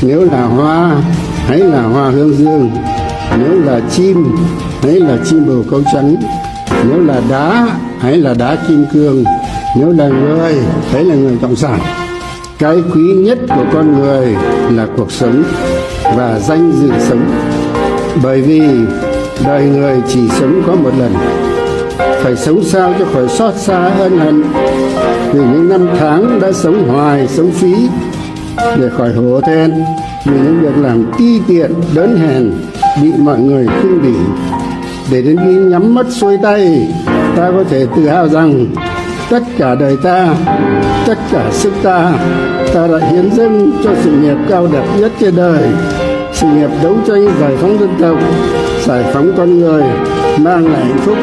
Nếu là hoa, hãy là hoa hướng dương. Nếu là chim, hãy là chim bồ câu trắng. Nếu là đá, hãy là đá kim cương. Nếu là người, hãy là người cộng sản. Cái quý nhất của con người là cuộc sống và danh dự sống. Bởi vì đời người chỉ sống có một lần, phải sống sao cho khỏi xót xa ân hận vì những năm tháng đã sống hoài, sống phí, để khỏi hổ thẹn vì những việc làm ti tiện, đớn hèn, bị mọi người khinh bỉ. Để đến khi nhắm mắt xuôi tay, ta có thể tự hào rằng tất cả đời ta, tất cả sức ta đã hiến dâng cho sự nghiệp cao đẹp nhất trên đời, sự nghiệp đấu tranh giải phóng dân tộc, giải phóng con người, mang lại hạnh phúc